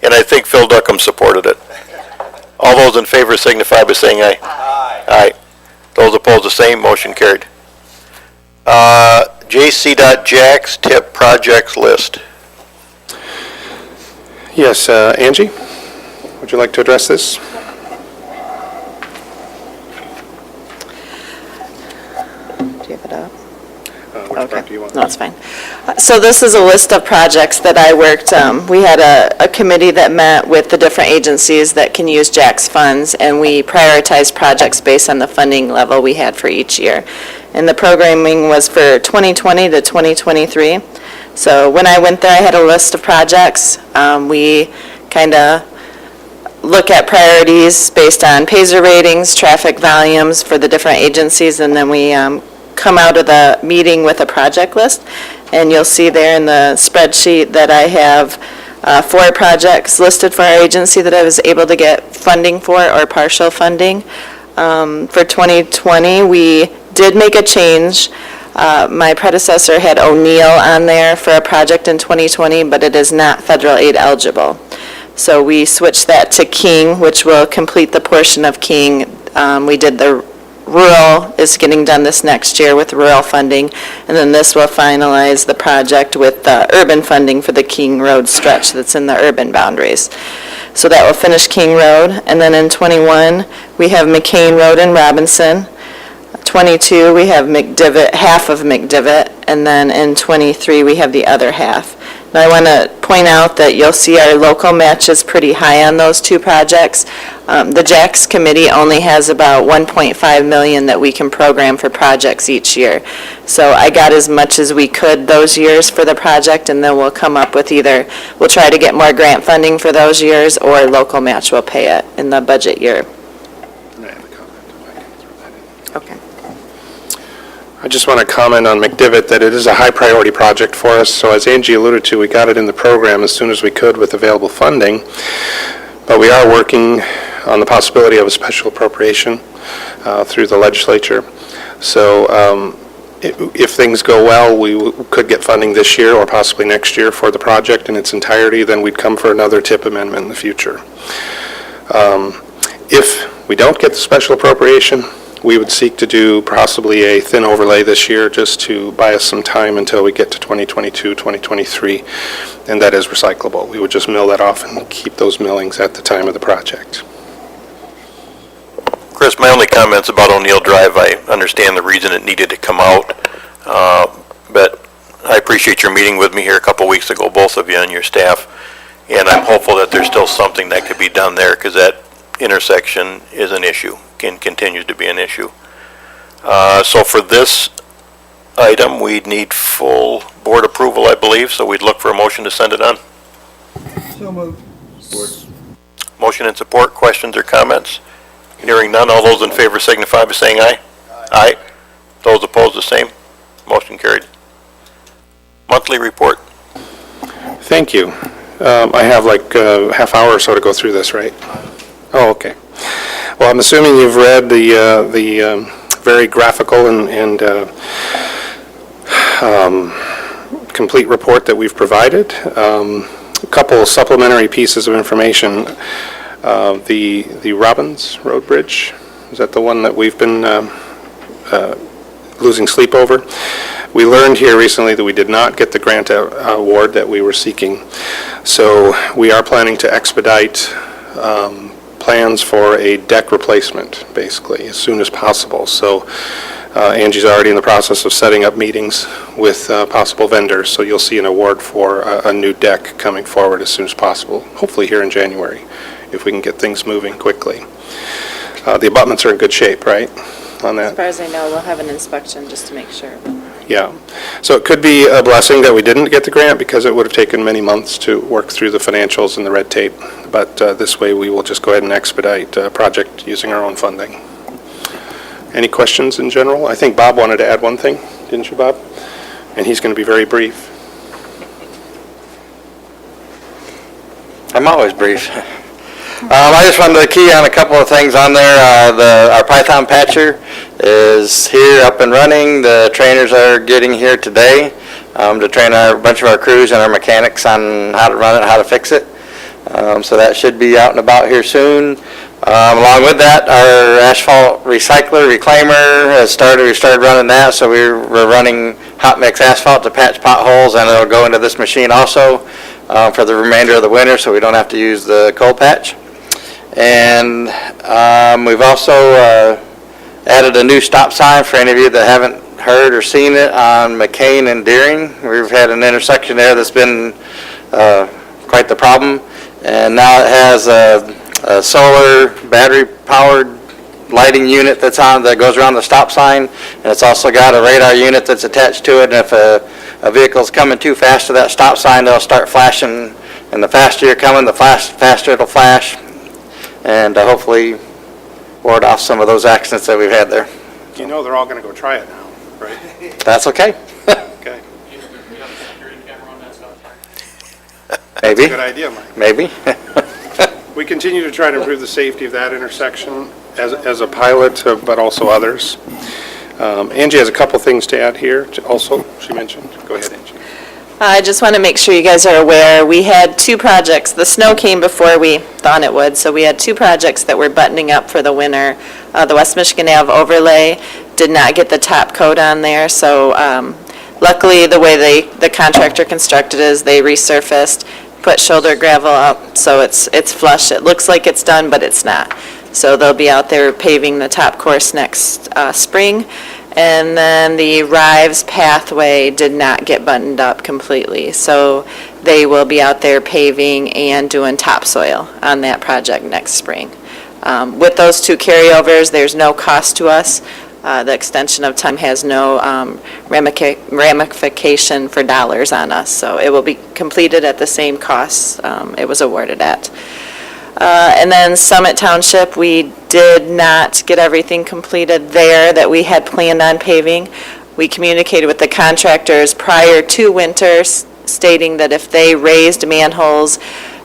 And I think Phil Duckham supported it. All those in favor signify by saying aye. Aye. Those opposed, the same. Motion carried. JC.Jax tip projects list. Yes, Angie, would you like to address this? Do you have it up? Which part do you want? No, it's fine. So this is a list of projects that I worked, we had a committee that met with the different agencies that can use JAX funds, and we prioritized projects based on the funding level we had for each year. And the programming was for 2020 to 2023. So when I went there, I had a list of projects. We kind of look at priorities based on Paiser ratings, traffic volumes for the different agencies, and then we come out of the meeting with a project list. And you'll see there in the spreadsheet that I have 4 projects listed for our agency that I was able to get funding for or partial funding. For 2020, we did make a change. My predecessor had O'Neill on there for a project in 2020, but it is not federal aid eligible. So we switched that to King, which will complete the portion of King. We did the rural is getting done this next year with rural funding, and then this will finalize the project with urban funding for the King Road stretch that's in the urban boundaries. So that will finish King Road, and then in 21, we have McCain Road in Robinson. 22, we have McDivitt, half of McDivitt, and then in 23, we have the other half. Now, I want to point out that you'll see our local match is pretty high on those 2 projects. The JAX committee only has about 1.5 million that we can program for projects each year. So I got as much as we could those years for the project, and then we'll come up with either, we'll try to get more grant funding for those years, or local match will pay it in the budget year. Okay. I just want to comment on McDivitt that it is a high priority project for us. So as Angie alluded to, we got it in the program as soon as we could with available funding. But we are working on the possibility of a special appropriation through the legislature. So if things go well, we could get funding this year or possibly next year for the project in its entirety. Then we'd come for another TIP amendment in the future. If we don't get the special appropriation, we would seek to do possibly a thin overlay this year just to buy us some time until we get to 2022, 2023, and that is recyclable. We would just mill that off and keep those millings at the time of the project. Chris, my only comments about O'Neill Drive, I understand the reason it needed to come out, but I appreciate your meeting with me here a couple weeks ago, both of you and your staff, and I'm hopeful that there's still something that could be done there, because that intersection is an issue, continues to be an issue. So for this item, we'd need full board approval, I believe, so we'd look for a motion to send it on. So moved. Motion and support, questions or comments? Hearing none, all those in favor signify by saying aye. Aye. Those opposed, the same. Motion carried. Monthly report. Thank you. I have like a half hour or so to go through this, right? Oh, okay. Well, I'm assuming you've read the very graphical and complete report that we've provided. A couple supplementary pieces of information. The Robbins Road Bridge, is that the one that we've been losing sleep over? We learned here recently that we did not get the grant award that we were seeking. So we are planning to expedite plans for a deck replacement, basically, as soon as possible. So Angie's already in the process of setting up meetings with possible vendors, so you'll see an award for a new deck coming forward as soon as possible, hopefully here in January, if we can get things moving quickly. The abutments are in good shape, right, on that? As far as I know, we'll have an inspection just to make sure. Yeah. So it could be a blessing that we didn't get the grant because it would have taken many months to work through the financials and the red tape. But this way, we will just go ahead and expedite a project using our own funding. Any questions in general? I think Bob wanted to add one thing, didn't you, Bob? And he's going to be very brief. I'm always brief. I just wanted to key on a couple of things on there. Our Python patcher is here, up and running. The trainers are getting here today to train a bunch of our crews and our mechanics on how to run it, how to fix it. So that should be out and about here soon. Along with that, our asphalt recycler, reclaimer has started. We started running that, so we're running hot mix asphalt to patch potholes, and it'll go into this machine also for the remainder of the winter, so we don't have to use the cold patch. And we've also added a new stop sign for any of you that haven't heard or seen it on McCain and Deering. We've had an intersection there that's been quite the problem, and now it has a solar battery-powered lighting unit that's on that goes around the stop sign, and it's also got a radar unit that's attached to it. And if a vehicle's coming too fast to that stop sign, it'll start flashing. And the faster you're coming, the faster it'll flash, and hopefully ward off some of those accidents that we've had there. You know they're all going to go try it now, right? That's okay. Okay. Maybe. Good idea, Mike. Maybe. We continue to try to improve the safety of that intersection as a pilot, but also others. Angie has a couple things to add here also, she mentioned. Go ahead, Angie. I just want to make sure you guys are aware, we had two projects. The snow came before we thought it would, so we had two projects that were buttoning up for the winter. The West Michigan Ave overlay did not get the top coat on there, so luckily the way the contractor constructed is they resurfaced, put shoulder gravel up, so it's flush. It looks like it's done, but it's not. So they'll be out there paving the top course next spring. And then the Rives pathway did not get buttoned up completely. So they will be out there paving and doing topsoil on that project next spring. With those two carryovers, there's no cost to us. The extension of time has no ramification for dollars on us. So it will be completed at the same costs it was awarded at. And then Summit Township, we did not get everything completed there that we had planned on paving. We communicated with the contractors prior to winter, stating that if they raised manholes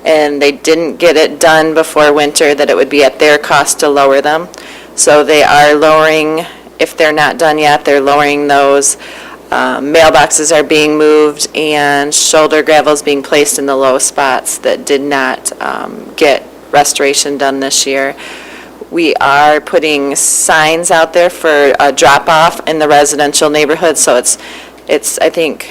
and they didn't get it done before winter, that it would be at their cost to lower them. So they are lowering, if they're not done yet, they're lowering those. Mailboxes are being moved and shoulder gravel is being placed in the low spots that did not get restoration done this year. We are putting signs out there for a drop-off in the residential neighborhood, so it's I think,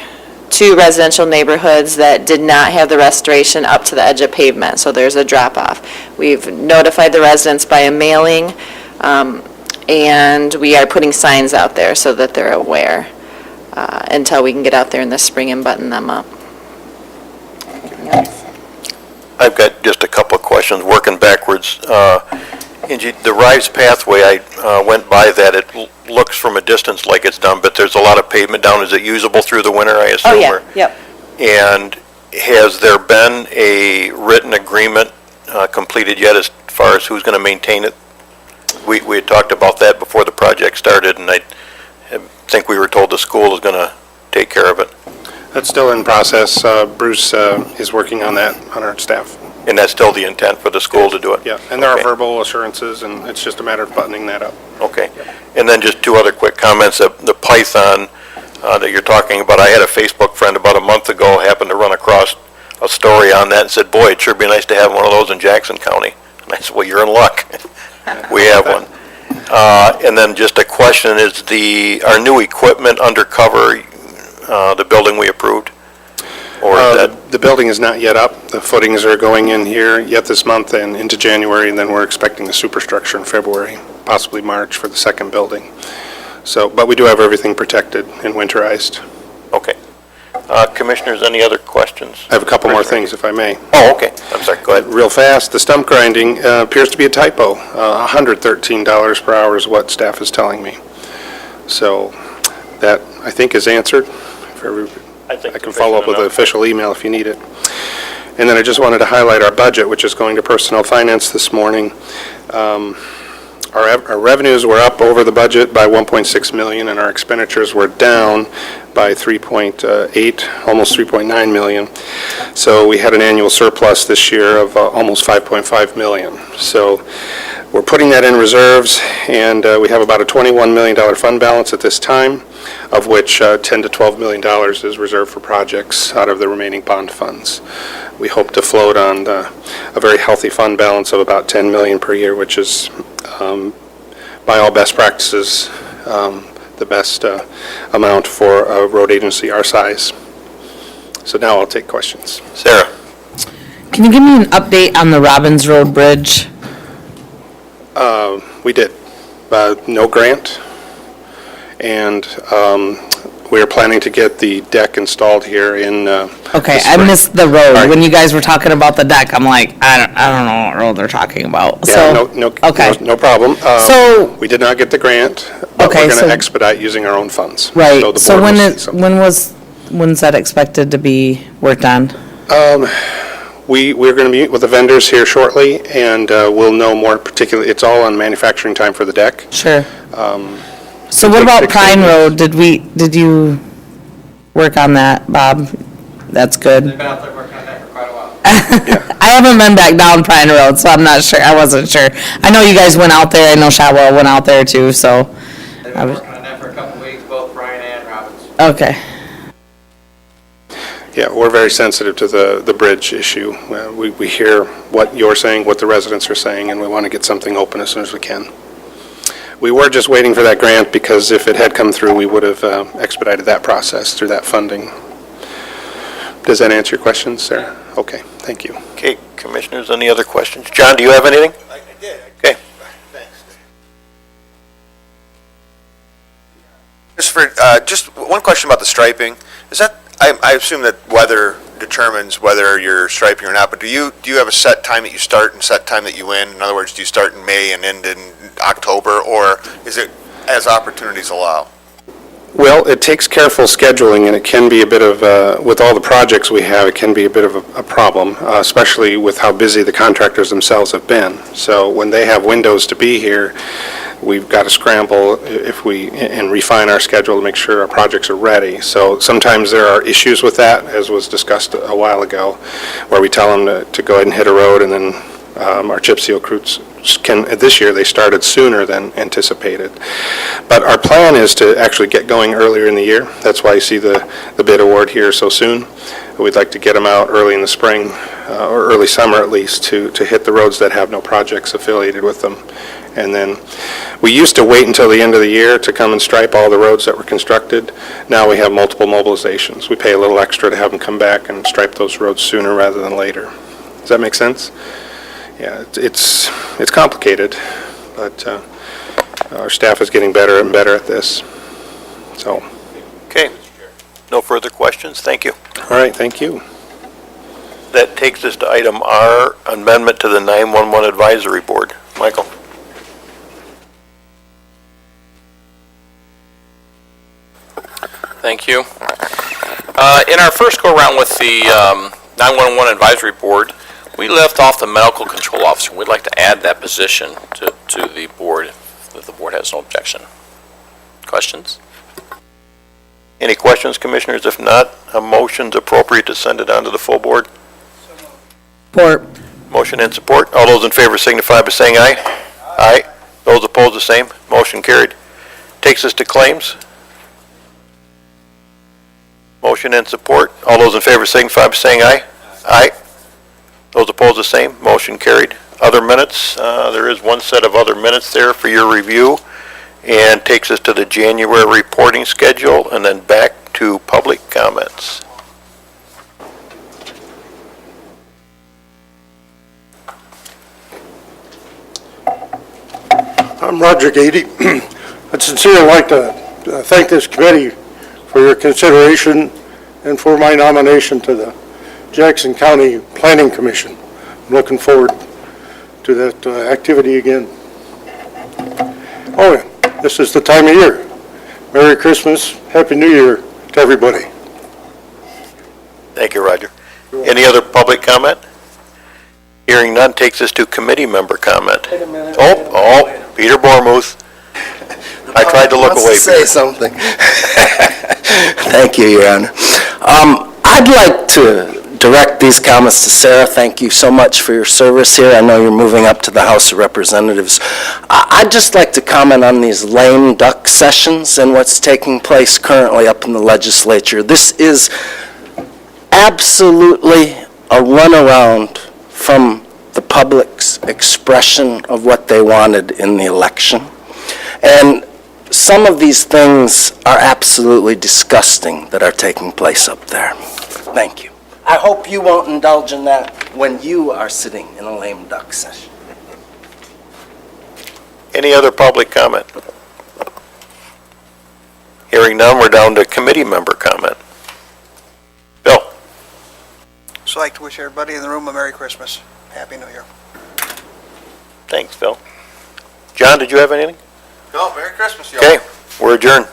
2 residential neighborhoods that did not have the restoration up to the edge of pavement, so there's a drop-off. We've notified the residents by a mailing, and we are putting signs out there so that they're aware until we can get out there in the spring and button them up. Anything else? I've got just a couple of questions, working backwards. Angie, the Rives pathway, I went by that. It looks from a distance like it's done, but there's a lot of pavement down. Is it usable through the winter, I assume? Oh, yeah, or- yep. And has there been a written agreement completed yet as far as who's going to maintain it? We had talked about that before the project started, and I think we were told the school is going to take care of it. That's still in process. Bruce is working on that on our staff. And that's still the intent for the school to do it? Yeah, and there are Okay. verbal assurances, and it's just a matter of buttoning that up. Okay. And then just 2 other quick comments. The Python that you're talking about, I had a Facebook friend about a month ago, happened to run across a story on that and said, boy, it'd sure be nice to have one of those in Jackson County. And I said, well, you're in luck. We have one. And then just a question, is our new equipment undercover, the building we approved? Or is that, The building is not yet up. The footings are going in here yet this month and into January, and then we're expecting the superstructure in February, possibly March for the second building. So, but we do have everything protected and winterized. okay. Commissioners, any other questions? I have a couple more things, if I may. Oh, okay, I'm sorry, go ahead. Real fast, the stump grinding appears to be a typo. $113 per hour is what staff is telling me. So that, I think, is answered. I can follow up with an official email if you need it. And then I just wanted to highlight our budget, which is going to Personnel Finance this morning. Our revenues were up over the budget by 1.6 million, and our expenditures were down by 3.8, almost 3.9 million. So we had an annual surplus this year of almost 5.5 million. So we're putting that in reserves, and we have about a $21 million fund balance at this time, of which $10 to $12 million is reserved for projects out of the remaining bond funds. We hope to float on a very healthy fund balance of about 10 million per year, which is, by all best practices, the best amount for a road agency our size. So now I'll take questions. Sarah? Can you give me an update on the Robbins Road Bridge? We did. No grant. And we are planning to get the deck installed here in Okay, the I spring. missed the road. Right. When you guys were talking about the deck, I'm like, I don't know what road they're talking about. Yeah, So, okay. no problem. So- We did not get the grant, but Okay, we're going so- to expedite using our own funds. Right, the so board when will see something. when's that expected to be worked on? We're going to meet with the vendors here shortly, and we'll know more particularly, it's all on manufacturing time for the deck. Sure. So it what takes about 6 to 8 Pine weeks. Road? Did you work on that, Bob? That's good. They've been out there working on that for quite a while. I haven't been back down Pine Road, so I'm not sure, I wasn't sure. I know you guys went out there, I know Shotwell went out there too, so. They've I been was- working on that for a couple of weeks, both Brian and Robbins. Okay. Yeah, we're very sensitive to the bridge issue. We hear what you're saying, what the residents are saying, and we want to get something open as soon as we can. We were just waiting for that grant because if it had come through, we would have expedited that process through that funding. Does that answer your question, Sarah? Okay, thank you. Okay, Commissioners, any other questions? John, do you have anything? I did. Okay. Thanks. Just one question about the striping. Is that, I assume that weather determines whether you're striping or not, but do you have a set time that you start and set time that you end? In other words, do you start in May and end in October, or is it as opportunities allow? Well, it takes careful scheduling, and it can be a bit of, with all the projects we have, it can be a bit of a problem, especially with how busy the contractors themselves have been. So when they have windows to be here, we've got to scramble and refine our schedule to make sure our projects are ready. So sometimes there are issues with that, as was discussed a while ago, where we tell them to go ahead and hit a road, and then our chip seal crews this year, they started sooner than anticipated. But our plan is to actually get going earlier in the year. That's why you see the bid award here so soon. We'd like to get them out early in the spring, or early summer at least, to hit the roads that have no projects affiliated with them. And then, we used to wait until the end of the year to come and stripe all the roads that were constructed. Now we have multiple mobilizations. We pay a little extra to have them come back and stripe those roads sooner rather than later. Does that make sense? Yeah, it's complicated, but our staff is getting better and better at this. So, Okay. No further questions? Thank you. all right, thank you. That takes us to item R, amendment to the 911 Advisory Board. Michael? Thank you. In our first go-around with the 911 Advisory Board, we left off the Medical Control Officer. We'd like to add that position to the board, if the board has no objection. Questions? Any questions, Commissioners? If not, a motion's appropriate to send it on to the full board. Support. Motion and support. All those in favor signify by saying aye. Aye. Those opposed, the same. Motion carried. Takes us to claims. Motion and support. All those in favor signify by saying aye. Aye. Those opposed, the same. Motion carried. Other minutes. There is one set of other minutes there for your review, and takes us to the January reporting schedule, and then back to public comments. I'm Roger Gady. I'd sincerely like to thank this committee for your consideration and for my nomination to the Jackson County Planning Commission. I'm looking forward to that activity again. Oh, yeah, this is the time of year. Merry Christmas, Happy New Year to everybody. Thank you, Roger. Any other public comment? Hearing none takes us to committee member comment. Oh, Peter Bormuth. I tried to look away. Say something. Thank you, Your Honor. I'd like to direct these comments to Sarah. Thank you so much for your service here. I know you're moving up to the House of Representatives. I'd just like to comment on these lame duck sessions and what's taking place currently up in the legislature. This is absolutely a runaround from the public's expression of what they wanted in the election. And some of these things are absolutely disgusting that are taking place up there. Thank you. I hope you won't indulge in that when you are sitting in a lame duck session. Any other public comment? Hearing none, we're down to committee member comment. Bill? So I'd like to wish everybody in the room a Merry Christmas. Happy New Year. Thanks, Phil. John, did you have anything? No, Merry Christmas, y'all. Okay, we're adjourned.